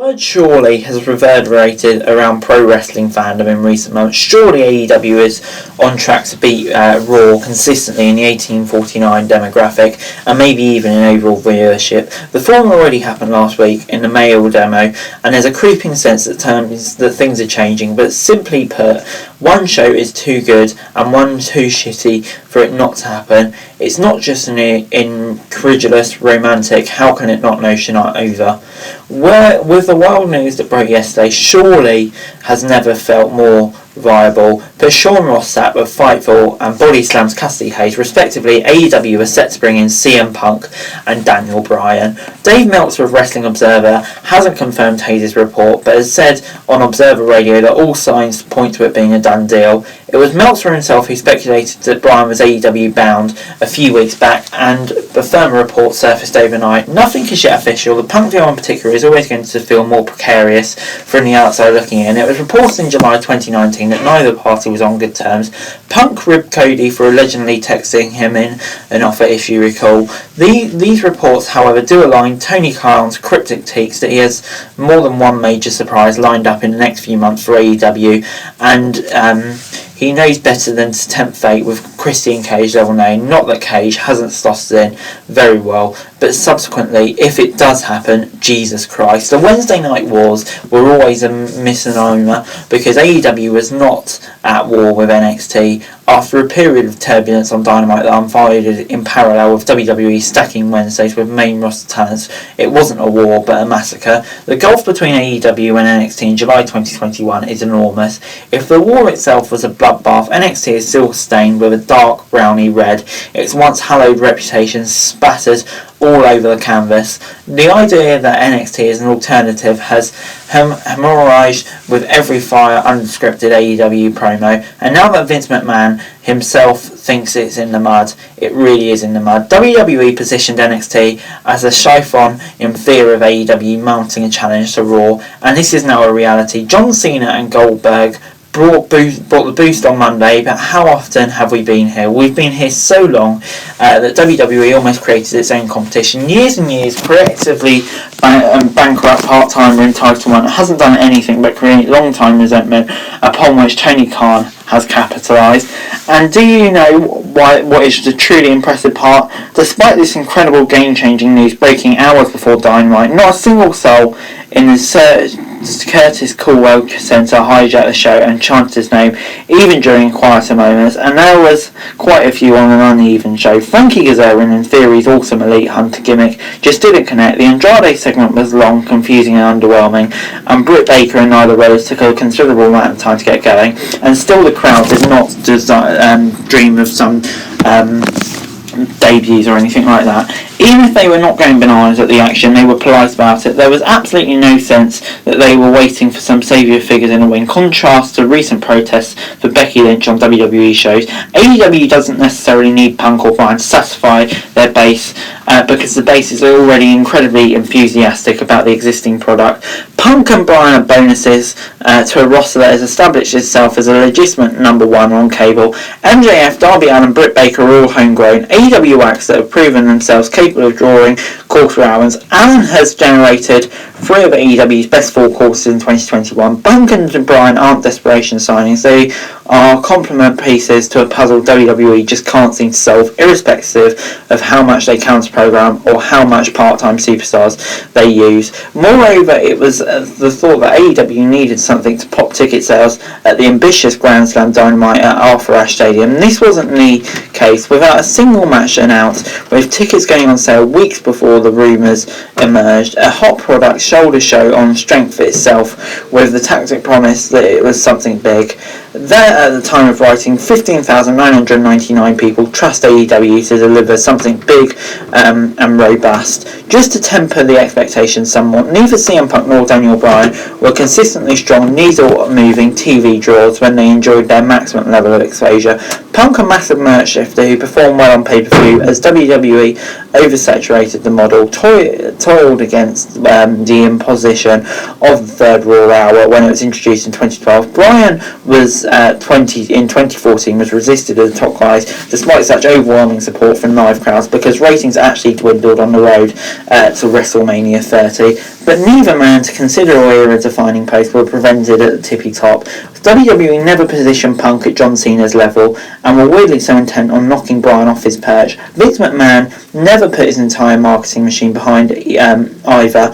word surely has reverberated around pro wrestling fandom in recent months. Surely AEW is on track to beat Raw consistently in the 1849 demographic and maybe even in overall viewership. The former already happened last week in the male demo, and there's a creeping sense that things are changing, but simply put, one show is too good and one too shitty for it not to happen. It's not just an incredulous romantic, how can it not know tonight over. With the wild news that broke yesterday, surely has never felt more viable. But Sean Ross Sapp of Fightful and Body Slam's Cassidy Hayes, respectively, AEW are set to bring in CM Punk and Daniel Bryan. Dave Meltzer of Wrestling Observer hasn't confirmed Hayes' report, but has said on Observer Radio that all signs point to it being a done deal. It was Meltzer himself who speculated that Bryan was AEW bound a few weeks back, and the firmer report surfaced overnight. Nothing is yet official. The Punk deal in particular is always going to feel more precarious from the outside looking in. It was reported in July 2019 that neither party was on good terms. Punk ribbed Cody for allegedly texting him in an offer, if you recall. These reports, however, do align Tony Khan's cryptic takes that he has more than one major surprise lined up in the next few months for AEW, and he knows better than to tempt fate with Christian Cage level name. Not that Cage hasn't slotted in very well, but subsequently, if it does happen, Jesus Christ. The Wednesday Night Wars were always a misnomer because AEW was not at war with NXT after a period of turbulence on Dynamite that unfolded in parallel with WWE stacking Wednesdays with main roster talents. It wasn't a war, but a massacre. The gulf between AEW and NXT in July 2021 is enormous. If the war itself was a bloodbath, NXT is still stained with a dark browny red. Its once hallowed reputation spattered all over the canvas. The idea that NXT is an alternative has hemorrhaged with every fire unscripted AEW promo, and now that Vince McMahon himself thinks it's in the mud, it really is in the mud. WWE positioned NXT as a chiffon in fear of AEW mounting a challenge to Raw, and this is now a reality. John Cena and Goldberg brought the boost on Monday, but how often have we been here? We've been here so long that WWE almost created its own competition. Years and years, creatively bankrupt part-timer entitlement hasn't done anything but create long-time resentment upon which Tony Khan has capitalised. And do you know what is the truly impressive part? Despite this incredible game-changing news breaking hours before Dynamite, not a single soul in the Curtis Culwell Centre hijacked the show and chanted his name, even during quieter moments, and there was quite a few on an uneven show. Frankie Kazarian and Theory's awesome Elite Hunter gimmick just didn't connect. The Andrade segment was long, confusing and underwhelming, and Britt Baker and Nyla Rose took a considerable amount of time to get going, and still the crowd did not dream of some debuts or anything like that. Even if they were not going bananas at the action, they were polite about it. There was absolutely no sense that they were waiting for some saviour figures in a win. Contrast to recent protests for Becky Lynch on WWE shows, AEW doesn't necessarily need Punk or Bryan to satisfy their base because the base is already incredibly enthusiastic about the existing product. Punk and Bryan are bonuses to a roster that has established itself as a legitimate number one on cable. MJF, Darby Allin, Britt Baker are all homegrown. AEW acts that have proven themselves capable of drawing quarter hours. Allen has generated 3 of AEW's best 4 quarters in 2021. Punk and Bryan aren't desperation signings. They are complement pieces to a puzzle WWE just can't seem to solve, irrespective of how much they counter-program or how much part-time superstars they use. Moreover, it was the thought that AEW needed something to pop ticket sales at the ambitious Grand Slam Dynamite at Arthur Ashe Stadium. This wasn't the case. Without a single match announced, with tickets going on sale weeks before the rumours emerged, a hot product shoulder show on strength itself, with the tactic promise that it was something big. There, at the time of writing, 15,999 people trust AEW to deliver something big and robust. Just to temper the expectations somewhat, neither CM Punk nor Daniel Bryan were consistently strong needle-moving TV draws when they enjoyed their maximum level of exposure. Punk, a massive merch shifter who performed well on pay-per-view as WWE oversaturated the model, toiled against the imposition of the third Raw hour when it was introduced in 2012. Bryan was was in 2014 was resisted at the top guys despite such overwhelming support from live crowds, because ratings actually dwindled on the road to WrestleMania 30. But neither man to consider a era-defining post were prevented at the tippy top. WWE never positioned Punk at John Cena's level, and were weirdly so intent on knocking Bryan off his perch. Vince McMahon never put his entire marketing machine behind either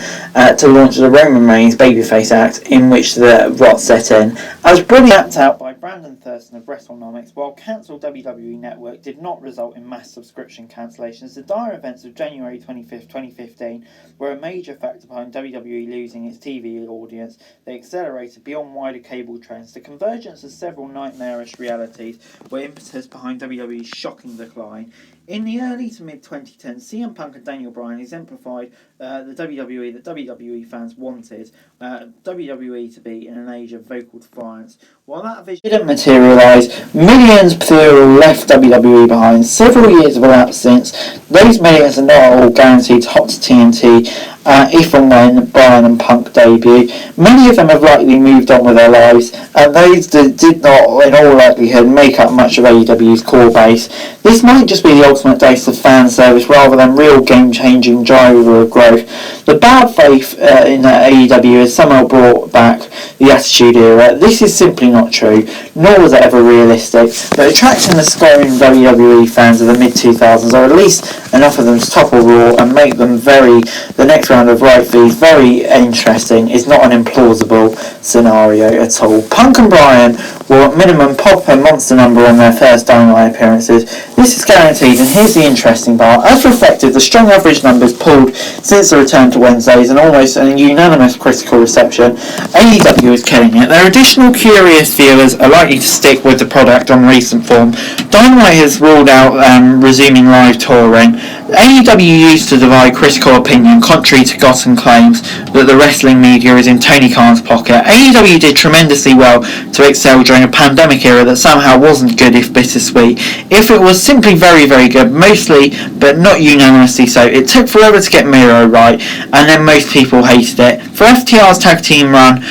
to launch the Roman Reigns babyface act, in which the rot set in. As brilliantly mapped out by Brandon Thurston of WrestleNomics, while cancelled WWE Network did not result in mass subscription cancellations, the dire events of January 25th, 2015 were a major factor behind WWE losing its TV audience. They accelerated beyond wider cable trends. The convergence of several nightmarish realities were impetus behind WWE's shocking decline. In the early to mid-2010s, CM Punk and Daniel Bryan exemplified the WWE that WWE fans wanted WWE to be in an age of vocal defiance. While that vision didn't materialise, millions plural left WWE behind. Several years have elapsed since. Those millions are not all guaranteed hot to TNT if and when Bryan and Punk debut. Many of them have likely moved on with their lives, and those that did not, in all likelihood, make up much of AEW's core base. This might just be the ultimate dose of fan service rather than real game-changing driver of growth. The bad faith in AEW has somehow brought back the Attitude Era. This is simply not true, nor was it ever realistic, but attracting the scoring WWE fans of the mid-2000s, or at least enough of them to topple Raw and make them the next round of right feeds very interesting, is not an implausible scenario at all. Punk and Bryan will at minimum pop a monster number on their first Dynamite appearances. This is guaranteed, and here's the interesting part. As reflected, the strong average numbers pulled since the return to Wednesdays and almost a unanimous critical reception, AEW is killing it. Their additional curious viewers are likely to stick with the product on recent form. Dynamite has ruled out resuming live touring. AEW used to divide critical opinion, contrary to gotten claims that the wrestling media is in Tony Khan's pocket. AEW did tremendously well to excel during a pandemic era that somehow wasn't good if bittersweet. If it was simply very, very good, mostly, but not unanimously so. It took forever to get Miro right, and then most people hated it. For FTR's tag team run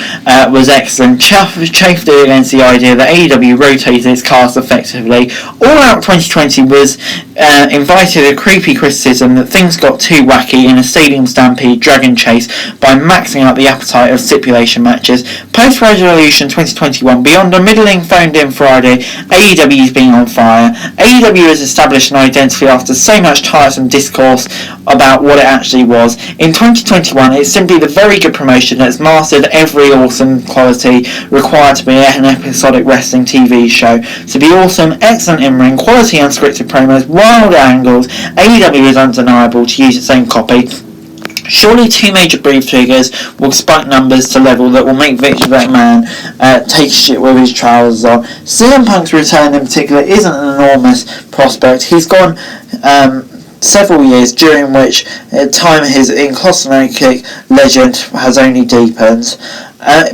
was excellent, chafed against the idea that AEW rotated its cast effectively. All Out 2020 was invited a creepy criticism that things got too wacky in a stadium stampede dragon chase by maxing out the appetite of stipulation matches. Post-Resolution 2021, beyond a middling phoned-in Friday, AEW's been on fire. AEW has established an identity after so much tiresome discourse about what it actually was. In 2021, it's simply the very good promotion that has mastered every awesome quality required to be an episodic wrestling TV show. To be awesome, excellent in-ring, quality unscripted promos, wild angles, AEW is undeniable, to use its own copy. Surely two major brief triggers will spike numbers to level that will make Vince McMahon take shit with his trousers on. CM Punk's return in particular isn't an enormous prospect. He's gone several years during which time his encyclopedic legend has only deepened.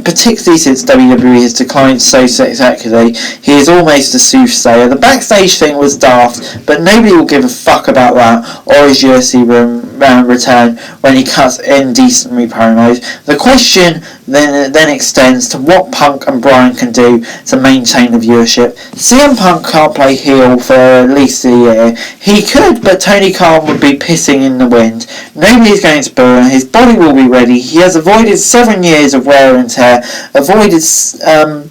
Particularly since WWE has declined so spectacularly, he is almost a soothsayer. The backstage thing was daft, but nobody will give a fuck about that or his UFC return when he cuts indecent promos. The question then extends to what Punk and Bryan can do to maintain the viewership. CM Punk can't play heel for at least a year. He could, but Tony Khan would be pissing in the wind. Nobody's going to boo him. His body will be ready. He has avoided 7 years of wear and tear, avoided 7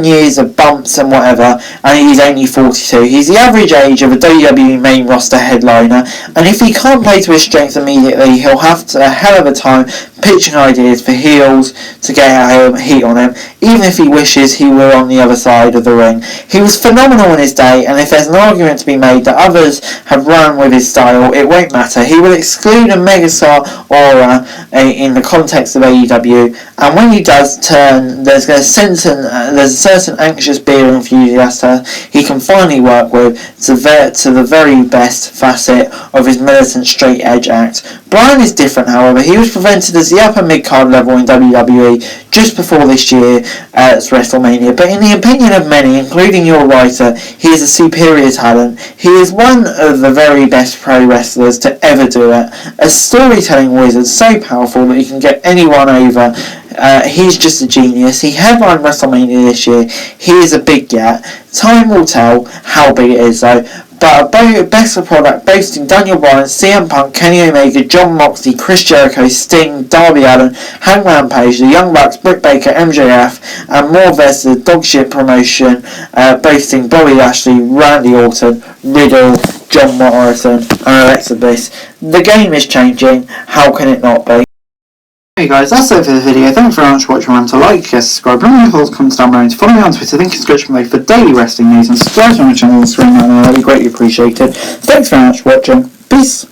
years of bumps and whatever, and he's only 42. He's the average age of a WWE main roster headliner, and if he can't play to his strengths immediately, he'll have a hell of a time pitching ideas for heels to get heat on him, even if he wishes he were on the other side of the ring. He was phenomenal in his day, and if there's an argument to be made that others have run with his style, it won't matter. He will exclude a megastar aura in the context of AEW, and when he does turn, there's a certain anxious beer enthusiast he can finally work with to the very best facet of his militant straight edge act. Bryan is different, however. He was presented as the upper mid-card level in WWE just before this year's WrestleMania, but in the opinion of many, including your writer, he is a superior talent. He is one of the very best pro wrestlers to ever do it. A storytelling wizard so powerful that he can get anyone over He's just a genius. He headlined WrestleMania this year. He is a big get. Time will tell how big it is though. But a better product boasting Daniel Bryan, CM Punk, Kenny Omega, Jon Moxley, Chris Jericho, Sting, Darby Allin, Hangman Page, the Young Bucks, Britt Baker, MJF, and more versus the dogshit promotion boasting Bobby Lashley, Randy Orton, Riddle, John Morrison, and Alexa Bliss. The game is changing. How can it not be? Hey guys, that's it for the video. Thanks very much for watching. Remember to like, share, subscribe, remember your thoughts, comments down below, and to follow me on Twitter, link in the description below for daily wrestling news, and subscribe to my channel on the screen right now. That'd be greatly appreciated. Thanks very much for watching. Peace.